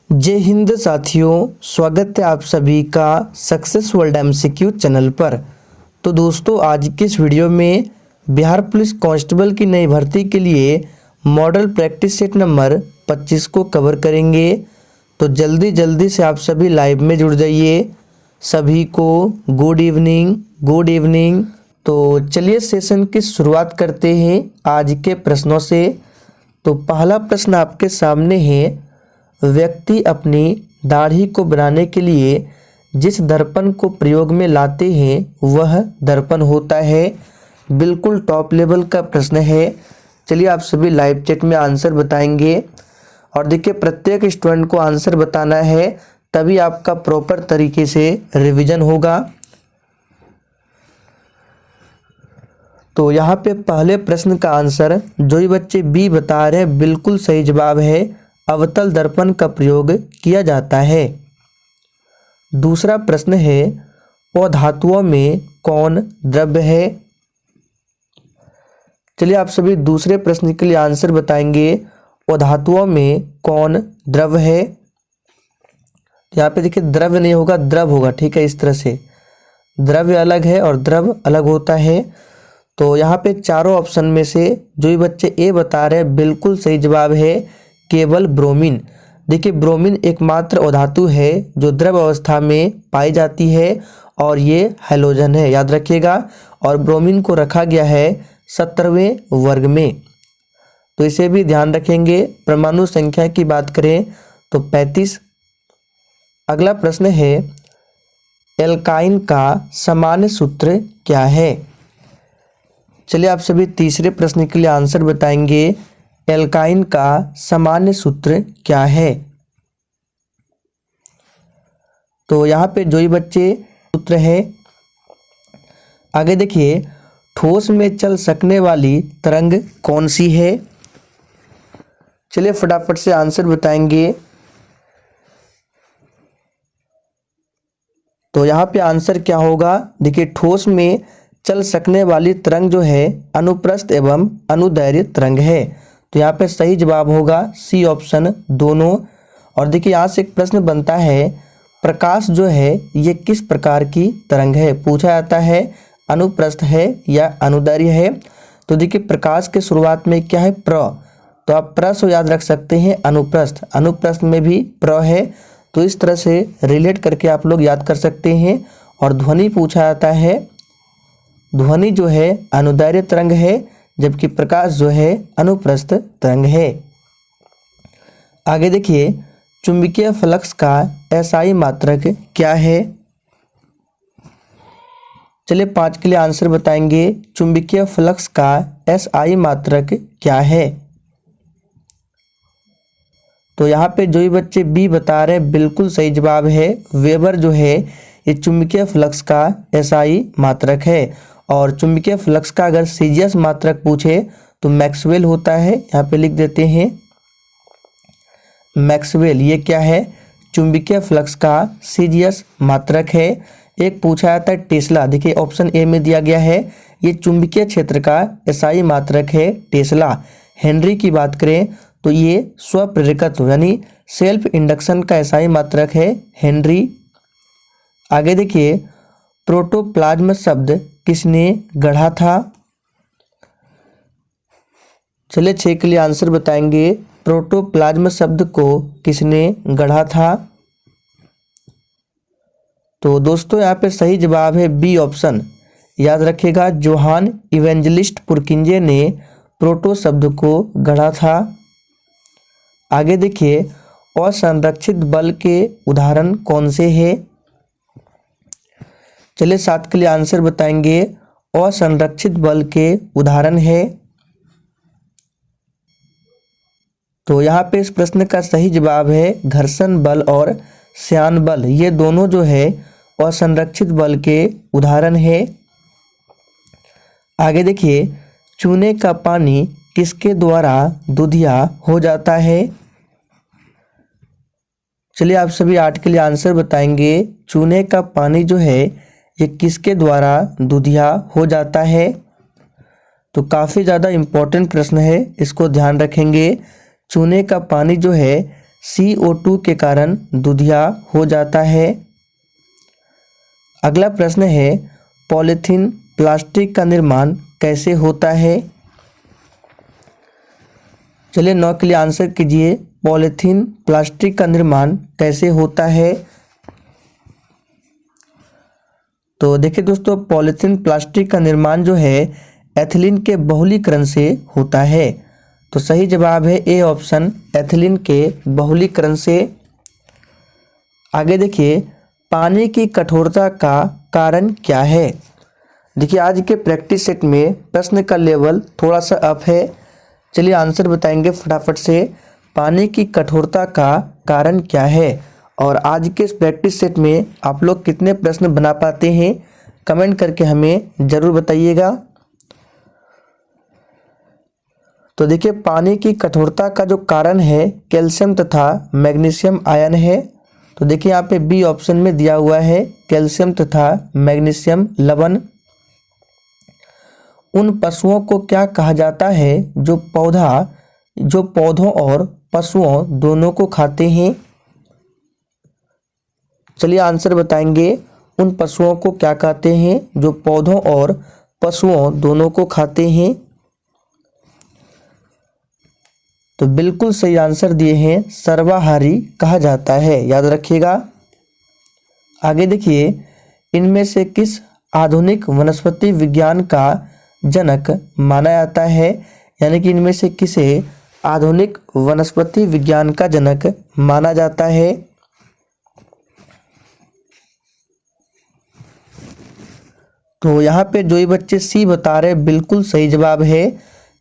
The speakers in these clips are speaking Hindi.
जय हिंद साथियों, स्वागत है आप सभी का सक्सेस वर्ल्ड एमसीक्यू चैनल पर। तो दोस्तों, आज की इस वीडियो में बिहार पुलिस कांस्टेबल की नई भर्ती के लिए मॉडल प्रैक्टिस सेट नंबर 25 को कवर करेंगे। तो जल्दी जल्दी से आप सभी लाइव में जुड़ जाइए। सभी को गुड इवनिंग। तो चलिए सेशन की शुरुआत करते हैं आज के प्रश्नों से। तो पहला प्रश्न आपके सामने है, व्यक्ति अपनी दाढ़ी को बनाने के लिए जिस दर्पण को प्रयोग में लाते हैं वह दर्पण होता है। बिल्कुल टॉप लेवल का प्रश्न है। चलिए आप सभी लाइव चैट में आंसर बताएंगे और देखिए प्रत्येक स्टूडेंट को आंसर बताना है, तभी आपका प्रॉपर तरीके से रिवीजन होगा। तो यहाँ पे पहले प्रश्न का आंसर जो ही बच्चे बी बता रहे हैं बिल्कुल सही जवाब है, अवतल दर्पण का प्रयोग किया जाता है। दूसरा प्रश्न है, अधातुओं में कौन द्रव्य है। चलिए आप सभी दूसरे प्रश्न के लिए आंसर बताएंगे, अधातुओं में कौन द्रव्य है। यहाँ पे देखिए द्रव्य नहीं होगा, द्रव होगा, ठीक है। इस तरह से द्रव्य अलग है और द्रव अलग होता है। तो यहाँ पे चारों ऑप्शन में से जो ही बच्चे ए बता रहे हैं बिल्कुल सही जवाब है, केवल ब्रोमीन। देखिए ब्रोमीन एकमात्र अधातु है जो द्रव अवस्था में पाई जाती है और ये हैलोजन है, याद रखिएगा। और ब्रोमीन को रखा गया है 17वें वर्ग में, तो इसे भी ध्यान रखेंगे। परमाणु संख्या की बात करें तो 35। अगला प्रश्न है, एल्काइन का सामान्य सूत्र क्या है। चलिए आप सभी तीसरे प्रश्न के लिए आंसर बताएंगे, एल्काइन का सामान्य सूत्र क्या है। तो यहाँ पे जो ही बच्चे सूत्र है, आगे देखिए, ठोस में चल सकने वाली तरंग कौन सी है। चलिए फटाफट से आंसर बताएंगे। तो यहाँ पे आंसर क्या होगा, देखिए ठोस में चल सकने वाली तरंग जो है अनुप्रस्थ एवं अनुदैर्घ्य तरंग है। तो यहाँ पे सही जवाब होगा सी ऑप्शन दोनों। और देखिए यहाँ से एक प्रश्न बनता है, प्रकाश जो है ये किस प्रकार की तरंग है, पूछा जाता है अनुप्रस्थ है या अनुदैर्घ्य है। तो देखिए प्रकाश के शुरुआत में क्या है, प्र, तो आप प्र से याद रख सकते हैं अनुप्रस्थ, अनुप्रस्थ में भी प्र है। तो इस तरह से रिलेट करके आप लोग याद कर सकते हैं। और ध्वनि पूछा जाता है, ध्वनि जो है अनुदैर्घ्य तरंग है जबकि प्रकाश जो है अनुप्रस्थ तरंग है। आगे देखिए, चुंबकीय फ्लक्स का एसआई मात्रक क्या है। चलिए 5 के लिए आंसर बताएंगे, चुंबकीय फ्लक्स का एसआई मात्रक क्या है। तो यहाँ पे जो ही बच्चे बी बता रहे हैं बिल्कुल सही जवाब है, वेबर जो है ये चुंबकीय फ्लक्स का एसआई मात्रक है। और चुंबकीय फ्लक्स का अगर सीजीएस मात्रक पूछे तो मैक्सवेल होता है, यहाँ पे लिख देते हैं मैक्सवेल। ये क्या है, चुंबकीय फ्लक्स का सीजीएस मात्रक है। एक पूछा जाता है टेस्ला, देखिए ऑप्शन ए में दिया गया है, ये चुंबकीय क्षेत्र का एसआई मात्रक है टेस्ला। हेनरी की बात करें तो ये स्वप्रेरकत्व यानी सेल्फ इंडक्शन का एसआई मात्रक है हेनरी। आगे देखिए, प्रोटोप्लाज्म शब्द किसने गढ़ा था। चलिए 6 के लिए आंसर बताएंगे, प्रोटोप्लाज्म शब्द को किसने गढ़ा था। तो दोस्तों यहाँ पे सही जवाब है बी ऑप्शन, याद रखिएगा, जोहान इवेंजलिस्ट पुरकिंजे ने प्रोटो शब्द को गढ़ा था। आगे देखिए, असंरक्षित बल के उदाहरण कौन से हैं। चलिए 7 के लिए आंसर बताएंगे, असंरक्षित बल के उदाहरण है। तो यहाँ पे इस प्रश्न का सही जवाब है घर्षण बल और श्यान बल, ये दोनों जो है असंरक्षित बल के उदाहरण है। आगे देखिए, चूने का पानी किसके द्वारा दूधिया हो जाता है। चलिए आप सभी 8 के लिए आंसर बताएंगे, चूने का पानी जो है ये किसके द्वारा दूधिया हो जाता है। तो काफ़ी ज़्यादा इम्पोर्टेंट प्रश्न है, इसको ध्यान रखेंगे। चूने का पानी जो है CO2 के कारण दुधिया हो जाता है। अगला प्रश्न है पॉलीथीन प्लास्टिक का निर्माण कैसे होता है। चलिए 9 के लिए आंसर कीजिए, पॉलीथीन प्लास्टिक का निर्माण कैसे होता है। तो देखिए दोस्तों, पॉलीथीन प्लास्टिक का निर्माण जो है एथिलीन के बहुलीकरण से होता है। तो सही जवाब है ए ऑप्शन, एथिलीन के बहुलीकरण से। आगे देखिए, पानी की कठोरता का कारण क्या है। देखिए आज के प्रैक्टिस सेट में प्रश्न का लेवल थोड़ा सा अप है। चलिए आंसर बताएंगे फटाफट से। पानी की कठोरता का कारण क्या है, और आज के इस प्रैक्टिस सेट में आप लोग कितने प्रश्न बना पाते हैं कमेंट करके हमें ज़रूर बताइएगा। तो देखिए पानी की कठोरता का जो कारण है कैल्शियम तथा मैग्नीशियम आयन है। तो देखिए यहाँ पे बी ऑप्शन में दिया हुआ है कैल्शियम तथा मैग्नीशियम लवण। उन पशुओं को क्या कहा जाता है जो पौधों और पशुओं दोनों को खाते हैं। चलिए आंसर बताएंगे, उन पशुओं को क्या कहते हैं जो पौधों और पशुओं दोनों को खाते हैं। तो बिल्कुल सही आंसर दिए हैं, सर्वाहारी कहा जाता है, याद रखिएगा। आगे देखिए, इनमें से किस आधुनिक वनस्पति विज्ञान का जनक माना जाता है, यानी कि इनमें से किसे आधुनिक वनस्पति विज्ञान का जनक माना जाता है। तो यहाँ पे जो ये बच्चे सी बता रहे बिल्कुल सही जवाब है,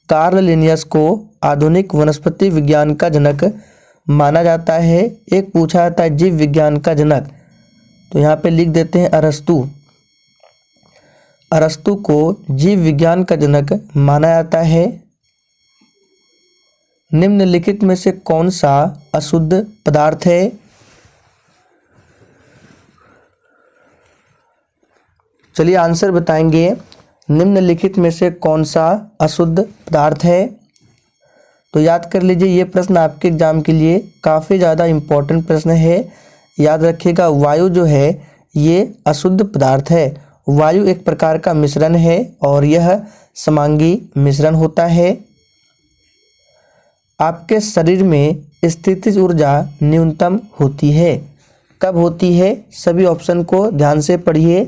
कार्ल लिनियस को आधुनिक वनस्पति विज्ञान का जनक माना जाता है। एक पूछा जाता है जीव विज्ञान का जनक, तो यहाँ पे लिख देते हैं अरस्तु। अरस्तु को जीव विज्ञान का जनक माना जाता है। निम्नलिखित में से कौन सा अशुद्ध पदार्थ है। चलिए आंसर बताएंगे, निम्नलिखित में से कौन सा अशुद्ध पदार्थ है। तो याद कर लीजिए, ये प्रश्न आपके एग्जाम के लिए काफ़ी ज़्यादा इम्पोर्टेंट प्रश्न है। याद रखिएगा, वायु जो है ये अशुद्ध पदार्थ है। वायु एक प्रकार का मिश्रण है और यह समांगी मिश्रण होता है। आपके शरीर में स्थितिज ऊर्जा न्यूनतम होती है, कब होती है। सभी ऑप्शन को ध्यान से पढ़िए।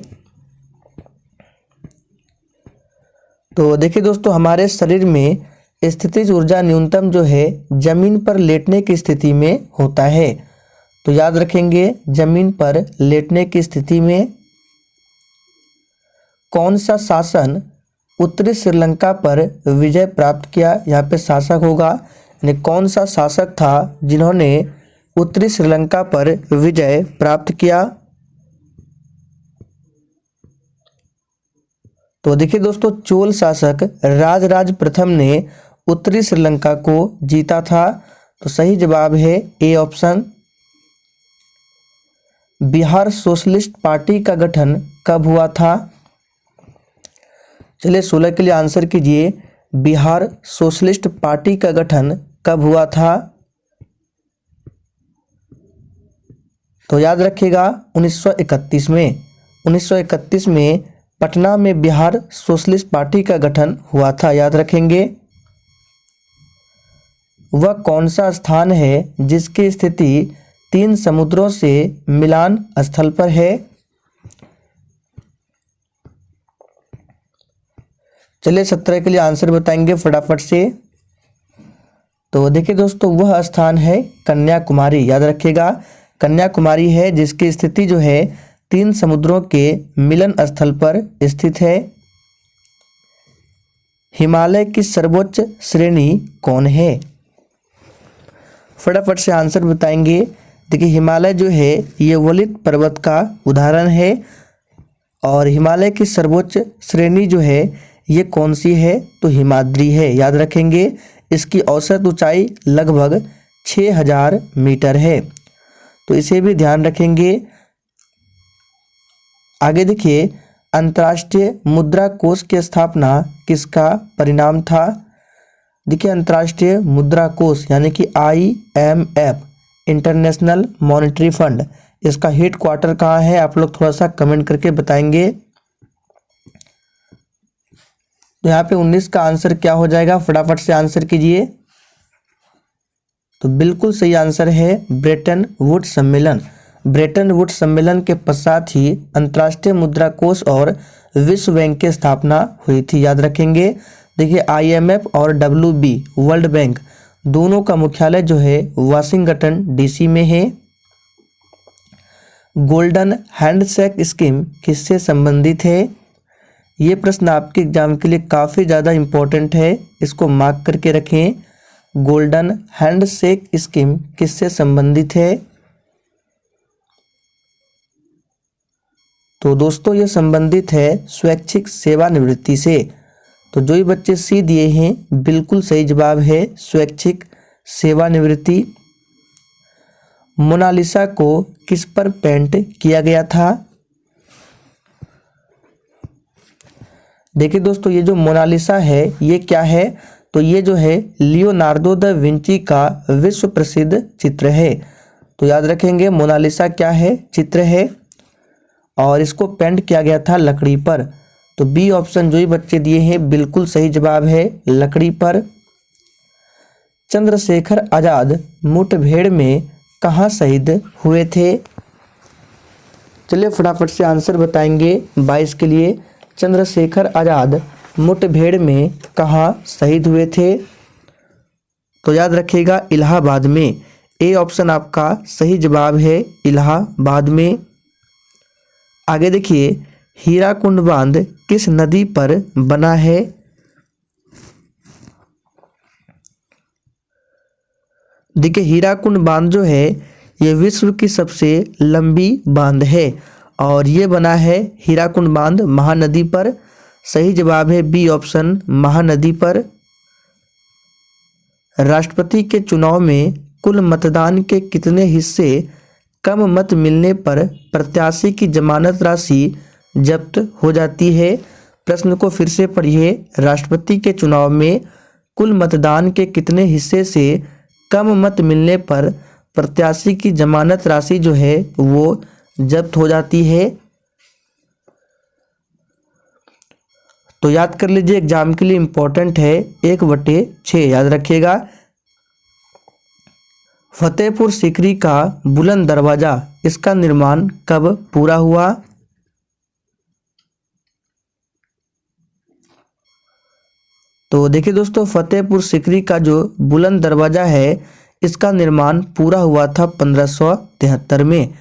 तो देखिए दोस्तों, हमारे शरीर में स्थितिज ऊर्जा न्यूनतम जो है जमीन पर लेटने की स्थिति में होता है। तो याद रखेंगे, जमीन पर लेटने की स्थिति में। कौन सा शासन उत्तरी श्रीलंका पर विजय प्राप्त किया। यहाँ पे शासक होगा, यानी कौन सा शासक था जिन्होंने उत्तरी श्रीलंका पर विजय प्राप्त किया। तो देखिए दोस्तों, चोल शासक राजराज प्रथम ने उत्तरी श्रीलंका को जीता था। तो सही जवाब है A option. Bihar socialist party का गठन कब हुआ था। चलिए 16 के लिए आंसर कीजिए, बिहार सोशलिस्ट पार्टी का गठन कब हुआ था। तो याद रखिएगा 1931 में। 1931 में पटना में बिहार सोशलिस्ट पार्टी का गठन हुआ था, याद रखेंगे। वह कौन सा स्थान है जिसकी स्थिति 3 समुद्रों से मिलान स्थल पर है। चलिए 17 के लिए आंसर बताएंगे फटाफट से। तो देखिए दोस्तों, वह स्थान है कन्याकुमारी, याद रखिएगा। कन्याकुमारी है जिसकी स्थिति जो है 3 समुद्रों के मिलन स्थल पर स्थित है। हिमालय की सर्वोच्च श्रेणी कौन है। फटाफट से आंसर बताएंगे। देखिए हिमालय जो है ये वलित पर्वत का उदाहरण है, और हिमालय की सर्वोच्च श्रेणी जो है ये कौन सी है, तो हिमाद्री है, याद रखेंगे। इसकी औसत ऊंचाई लगभग 6000 मीटर है, तो इसे भी ध्यान रखेंगे। आगे देखिए, अंतर्राष्ट्रीय मुद्रा कोष की स्थापना किसका परिणाम था। देखिए अंतर्राष्ट्रीय मुद्रा कोष यानी कि IMF, इंटरनेशनल मॉनेटरी फंड। इसका हेड क्वार्टर कहाँ है, आप लोग थोड़ा सा कमेंट करके बताएंगे। तो यहाँ पे 19 का आंसर क्या हो जाएगा, फटाफट से आंसर कीजिए। तो बिल्कुल सही आंसर है ब्रेटन वुड्स सम्मेलन। ब्रेटन वुड्स सम्मेलन के पश्चात ही अंतर्राष्ट्रीय मुद्रा कोष और विश्व बैंक की स्थापना हुई थी, याद रखेंगे। देखिए IMF और WB वर्ल्ड बैंक दोनों का मुख्यालय जो है वाशिंगटन DC में है। गोल्डन हैंडशेक स्कीम किससे संबंधित है, ये प्रश्न आपके एग्जाम के लिए काफ़ी ज़्यादा इम्पोर्टेंट है, इसको मार्क करके रखें। गोल्डन हैंडशेक स्कीम किससे संबंधित है। तो दोस्तों ये संबंधित है स्वैच्छिक सेवानिवृत्ति से। तो जो ही बच्चे सी दिए हैं बिल्कुल सही जवाब है स्वैच्छिक सेवानिवृत्ति। मोनालिसा को किस पर पेंट किया गया था। देखिए दोस्तों ये जो मोनालिसा है ये क्या है, तो ये जो है लियोनार्डो दा विंची का विश्व प्रसिद्ध चित्र है। तो याद रखेंगे मोनालिसा क्या है, चित्र है, और इसको पेंट किया गया था लकड़ी पर। तो बी ऑप्शन जो ही बच्चे दिए हैं बिल्कुल सही जवाब है लकड़ी पर। चंद्रशेखर आजाद मुठभेड़ में कहाँ शहीद हुए थे। चलिए फटाफट से आंसर बताएंगे 22 के लिए। चंद्रशेखर आजाद मुठभेड़ में कहाँ शहीद हुए थे। तो याद रखिएगा इलाहाबाद में। ए ऑप्शन आपका सही जवाब है इलाहाबाद में। आगे देखिए हीराकुंड बांध किस नदी पर बना है। देखिए हीराकुंड बांध जो है ये विश्व की सबसे लंबी बांध है और ये बना है हीराकुंड बांध महानदी पर। सही जवाब है बी ऑप्शन महानदी पर। राष्ट्रपति के चुनाव में कुल मतदान के कितने हिस्से कम मत मिलने पर प्रत्याशी की जमानत राशि जब्त हो जाती है। प्रश्न को फिर से पढ़िए। राष्ट्रपति के चुनाव में कुल मतदान के कितने हिस्से से कम मत मिलने पर प्रत्याशी की जमानत राशि जो है वो जब्त हो जाती है। तो याद कर लीजिए एग्जाम के लिए इंपॉर्टेंट है 1/6 याद रखिएगा। फतेहपुर सीकरी का बुलंद दरवाजा इसका निर्माण कब पूरा हुआ। तो देखिए दोस्तों फतेहपुर सीकरी का जो बुलंद दरवाजा है इसका निर्माण पूरा हुआ था 1573 में।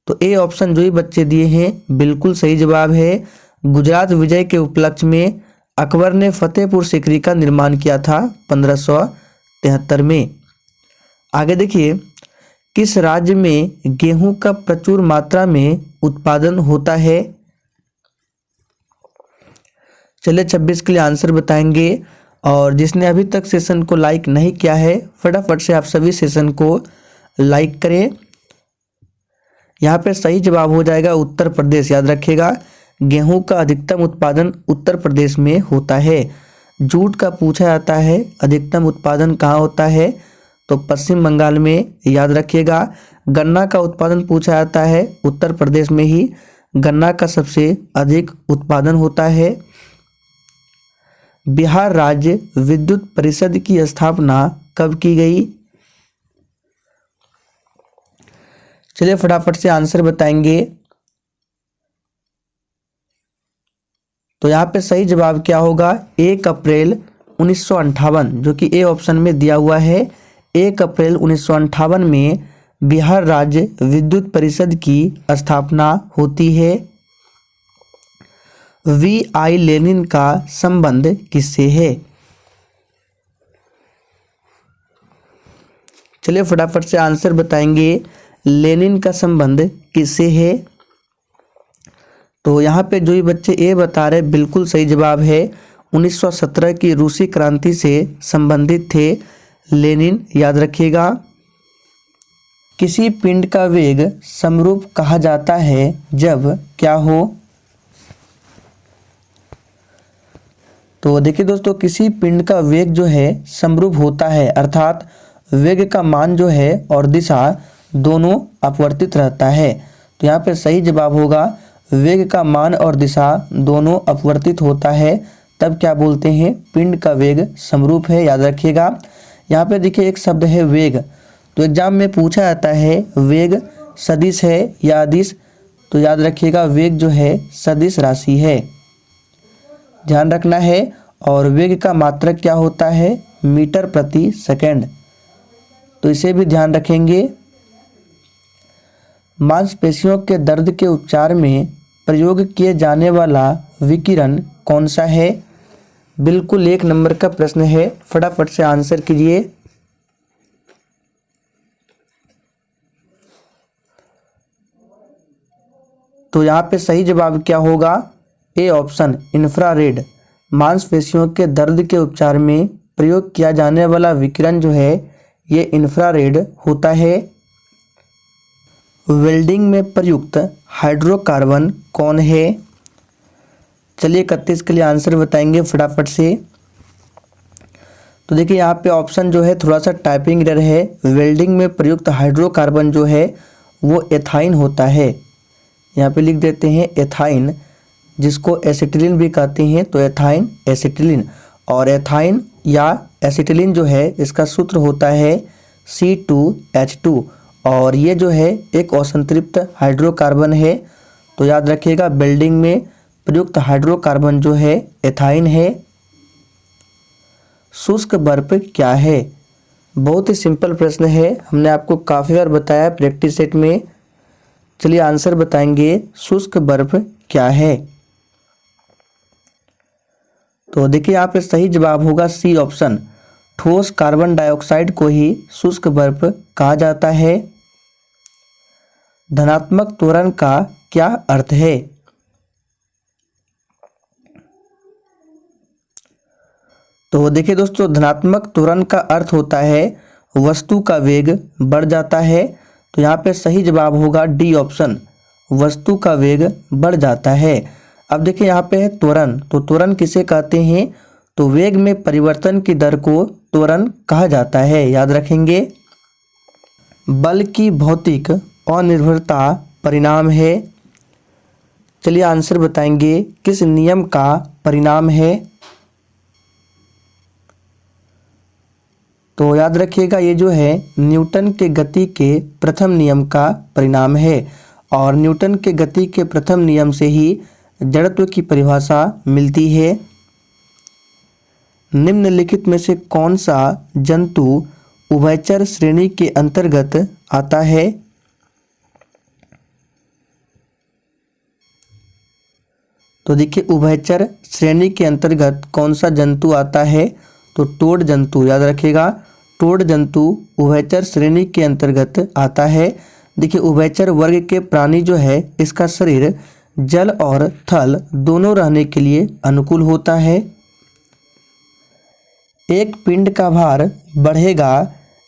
तो ए ऑप्शन जो ही बच्चे दिए हैं बिल्कुल सही जवाब है। गुजरात विजय के उपलक्ष्य में अकबर ने फतेहपुर सीकरी का निर्माण किया था 1573 में। आगे देखिए किस राज्य में गेहूं का प्रचुर मात्रा में उत्पादन होता है। चलिए 26 के लिए आंसर बताएंगे और जिसने अभी तक सेशन को लाइक नहीं किया है फटाफट से आप सभी सेशन को लाइक करें। यहाँ पे सही जवाब हो जाएगा उत्तर प्रदेश। याद रखिएगा गेहूं का अधिकतम उत्पादन उत्तर प्रदेश में होता है। जूट का पूछा जाता है अधिकतम उत्पादन कहाँ होता है, तो पश्चिम बंगाल में। याद रखिएगा गन्ना का उत्पादन पूछा जाता है उत्तर प्रदेश में ही गन्ना का सबसे अधिक उत्पादन होता है। बिहार राज्य विद्युत परिषद की स्थापना कब की गई। चलिए फटाफट से आंसर बताएंगे। तो यहाँ पे सही जवाब क्या होगा 1 अप्रैल 1958 जो कि ए ऑप्शन में दिया हुआ है। 1 अप्रैल 1958 में बिहार राज्य विद्युत परिषद की स्थापना होती है। V.I. लेनिन का संबंध किससे है। चलिए फटाफट से आंसर बताएंगे लेनिन का संबंध किससे है। तो यहाँ पे जो ही बच्चे ए बता रहे बिल्कुल सही जवाब है 1917 की रूसी क्रांति से संबंधित थे लेनिन। याद रखिएगा किसी पिंड का वेग समरूप कहा जाता है जब क्या हो। तो देखिए दोस्तों किसी पिंड का वेग जो है समरूप होता है अर्थात वेग का मान जो है और दिशा दोनों अपवर्तित रहता है। तो यहाँ पे सही जवाब होगा वेग का मान और दिशा दोनों अपवर्तित होता है, तब क्या बोलते हैं, पिंड का वेग समरूप है। याद रखिएगा। यहाँ पे देखिए एक शब्द है वेग, तो एग्जाम में पूछा जाता है वेग सदिश है या अदिश, तो याद रखिएगा वेग जो है सदिश राशि है, ध्यान रखना है। और वेग का मात्रक क्या होता है, मीटर प्रति सेकंड, तो इसे भी ध्यान रखेंगे। मांसपेशियों के दर्द के उपचार में प्रयोग किए जाने वाला विकिरण कौन सा है। बिल्कुल 1 नंबर का प्रश्न है, फटाफट से आंसर कीजिए। तो यहाँ पे सही जवाब क्या होगा, ए ऑप्शन इंफ्रारेड। मांसपेशियों के दर्द के उपचार में प्रयोग किया जाने वाला विकिरण जो है ये इंफ्रारेड होता है। वेल्डिंग में प्रयुक्त हाइड्रोकार्बन कौन है। चलिए 31 के लिए आंसर बताएंगे फटाफट से। तो देखिए यहाँ पे ऑप्शन जो है थोड़ा सा टाइपिंग एरर है। वेल्डिंग में प्रयुक्त हाइड्रोकार्बन जो है वो एथाइन होता है। यहाँ पे लिख देते हैं एथाइन, जिसको एसिटिलीन भी कहते हैं, तो एथाइन एसिटिलीन। और एथाइन या एसिटिलीन जो है इसका सूत्र होता है C2H2, और ये जो है एक असंतृप्त हाइड्रोकार्बन है। तो याद रखिएगा वेल्डिंग में प्रयुक्त हाइड्रोकार्बन जो है एथाइन है। शुष्क बर्फ क्या है। बहुत ही सिंपल प्रश्न है, हमने आपको काफ़ी बार बताया प्रैक्टिस सेट में। चलिए आंसर बताएंगे, शुष्क बर्फ क्या है। तो देखिए यहाँ पे सही जवाब होगा सी ऑप्शन, ठोस कार्बन डाइऑक्साइड को ही शुष्क बर्फ कहा जाता है। धनात्मक त्वरण का क्या अर्थ है। तो देखिए दोस्तों, धनात्मक त्वरण का अर्थ होता है वस्तु का वेग बढ़ जाता है। तो यहाँ पे सही जवाब होगा डी ऑप्शन, वस्तु का वेग बढ़ जाता है। अब देखिए यहाँ पे है त्वरण, तो त्वरण किसे कहते हैं, तो वेग में परिवर्तन की दर को त्वरण कहा जाता है। याद रखेंगे। बल की भौतिक अनिर्भरता परिणाम है। चलिए आंसर बताएंगे, किस नियम का परिणाम है। तो याद रखिएगा ये जो है न्यूटन के गति के प्रथम नियम का परिणाम है। और न्यूटन के गति के प्रथम नियम से ही जड़त्व की परिभाषा मिलती है। निम्नलिखित में से कौन सा जंतु उभयचर श्रेणी के अंतर्गत आता है। तो देखिए उभयचर श्रेणी के अंतर्गत कौन सा जंतु आता है, तो टोड जंतु। याद रखिएगा, टोड जंतु उभयचर श्रेणी के अंतर्गत आता है। देखिए उभयचर वर्ग के प्राणी जो है इसका शरीर जल और थल दोनों रहने के लिए अनुकूल होता है। एक पिंड का भार बढ़ेगा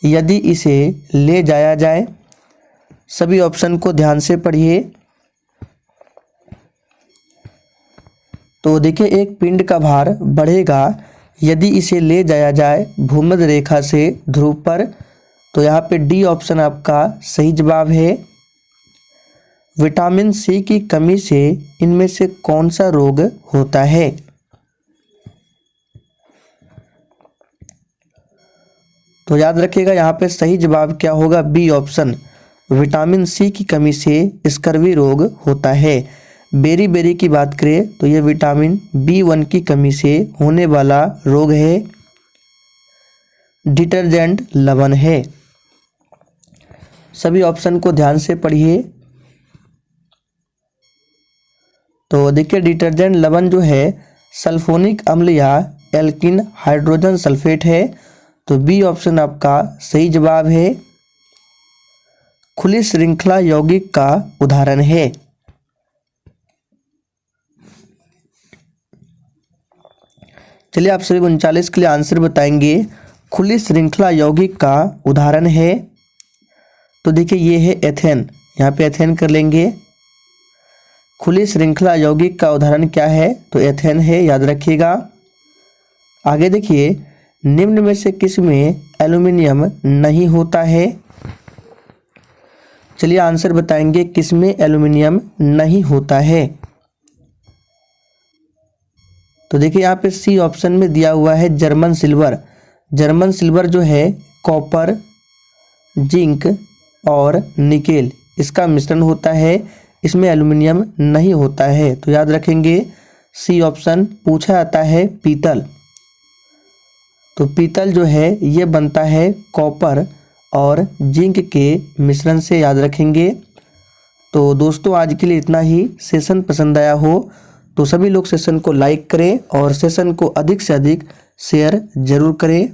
यदि इसे ले जाया जाए। सभी ऑप्शन को ध्यान से पढ़िए। तो देखिए एक पिंड का भार बढ़ेगा यदि इसे ले जाया जाए भूमध्य रेखा से ध्रुव पर। तो यहाँ पे डी ऑप्शन आपका सही जवाब है। विटामिन सी की कमी से इनमें से कौन सा रोग होता है। तो याद रखिएगा यहाँ पे सही जवाब क्या होगा, बी ऑप्शन, विटामिन सी की कमी से स्कर्वी रोग होता है। बेरी बेरी की बात करें तो ये विटामिन B1 की कमी से होने वाला रोग है। डिटर्जेंट लवण है। सभी ऑप्शन को ध्यान से पढ़िए। तो देखिए डिटर्जेंट लवण जो है सल्फोनिक अम्ल या एल्किन हाइड्रोजन सल्फेट है। तो बी ऑप्शन आपका सही जवाब है। खुली श्रृंखला यौगिक का उदाहरण है। चलिए आप सभी 39 के लिए आंसर बताएंगे, खुली श्रृंखला यौगिक का उदाहरण है। तो देखिए ये है एथेन, यहाँ पे एथेन कर लेंगे। खुली श्रृंखला यौगिक का उदाहरण क्या है, तो एथेन है, याद रखिएगा। आगे देखिए निम्न में से किस में एल्युमिनियम नहीं होता है? चलिए आंसर बताएंगे, किस में एल्युमिनियम नहीं होता है। तो देखिए यहाँ पे सी ऑप्शन में दिया हुआ है जर्मन सिल्वर। जर्मन सिल्वर जो है कॉपर, जिंक और निकेल इसका मिश्रण होता है, इसमें एल्युमिनियम नहीं होता है। तो याद रखेंगे सी ऑप्शन। पूछा जाता है पीतल, तो पीतल जो है ये बनता है कॉपर और जिंक के मिश्रण से, याद रखेंगे। तो दोस्तों आज के लिए इतना ही। सेशन पसंद आया हो तो सभी लोग सेशन को लाइक करें और सेशन को अधिक से अधिक शेयर जरूर करें।